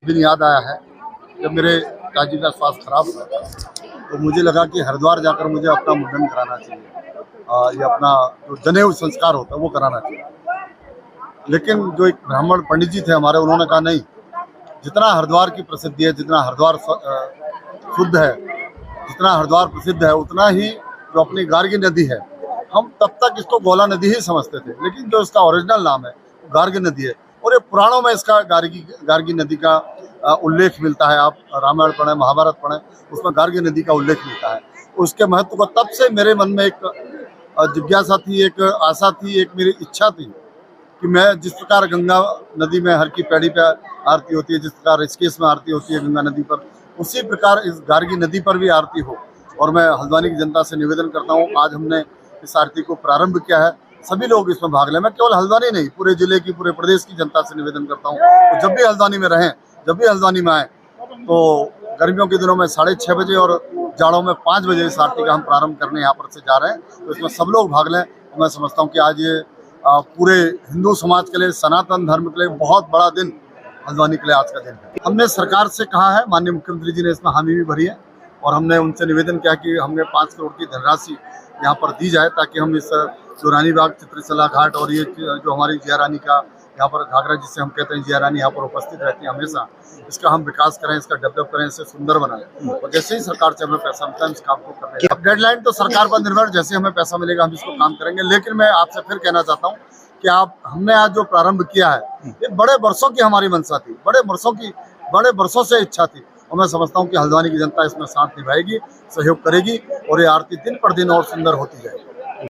दिन याद आया है जब मेरे पिताजी का स्वास्थ्य खराब था तो मुझे लगा कि हरिद्वार जाकर मुझे अपना मुंडन कराना चाहिए या अपना जो जनेऊ संस्कार होता है वो कराना चाहिए। लेकिन जो एक ब्राह्मण पंडित जी थे हमारे, उन्होंने कहा नहीं, जितना हरिद्वार की प्रसिद्धि है, जितना हरिद्वार शुद्ध है, जितना हरिद्वार प्रसिद्ध है, उतना ही जो अपनी गार्गी नदी है, हम तब तक इसको गोला नदी ही समझते थे, लेकिन जो इसका ओरिजिनल नाम है वो गार्गी नदी है। और ये पुराणों में इसका गार्गी नदी का उल्लेख मिलता है। आप रामायण पढ़ें, महाभारत पढ़ें, उसमें गार्गी नदी का उल्लेख मिलता है। उसके महत्व को तब से मेरे मन में एक जिज्ञासा थी, एक आशा थी, एक मेरी इच्छा थी कि मैं जिस प्रकार गंगा नदी में हर की पैड़ी पे आरती होती है, जिस प्रकार ऋषिकेश में आरती होती है गंगा नदी पर, उसी प्रकार इस गार्गी नदी पर भी आरती हो। और मैं हल्द्वानी की जनता से निवेदन करता हूँ, आज हमने इस आरती को प्रारंभ किया है, सभी लोग इसमें भाग लें। मैं केवल हल्द्वानी नहीं, पूरे जिले की, पूरे प्रदेश की जनता से निवेदन करता हूँ तो जब भी हल्द्वानी में रहें, जब भी हल्द्वानी में आए, तो गर्मियों के दिनों में 6:30 बजे और जाड़ों में 5 बजे इस आरती का हम प्रारंभ करने यहाँ पर से जा रहे हैं। तो इसमें सब लोग भाग लें। तो मैं समझता हूँ कि आज ये पूरे हिंदू समाज के लिए, सनातन धर्म के लिए बहुत बड़ा दिन हल्द्वानी के लिए आज का दिन है। हमने सरकार से कहा है, माननीय मुख्यमंत्री जी ने इसमें हामी भी भरी है, और हमने उनसे निवेदन किया कि हमें 5 करोड़ की धनराशि यहाँ पर दी जाए, ताकि हम इस जो रानी बाग, चित्रशला घाट और ये जो हमारी जिया रानी का यहाँ पर घाघरा जिसे हम कहते हैं, जिया रानी यहाँ पर उपस्थित रहती है हमेशा, इसका हम विकास करें, इसका डेवलप करें, इसे सुंदर बनाएं। और जैसे ही सरकार से हमें पैसा मिलता है इस काम को करने। अब डेडलाइन तो सरकार पर निर्भर, जैसे हमें पैसा मिलेगा हम इसको काम करेंगे। लेकिन मैं आपसे फिर कहना चाहता हूँ कि हमने आज जो प्रारंभ किया है, ये बड़े वर्षों की हमारी मंशा थी, बड़े वर्षों से इच्छा थी, और मैं समझता हूँ कि हल्द्वानी की जनता इसमें साथ निभाएगी, सहयोग करेगी, और ये आरती दिन पर दिन और सुंदर होती जाएगी।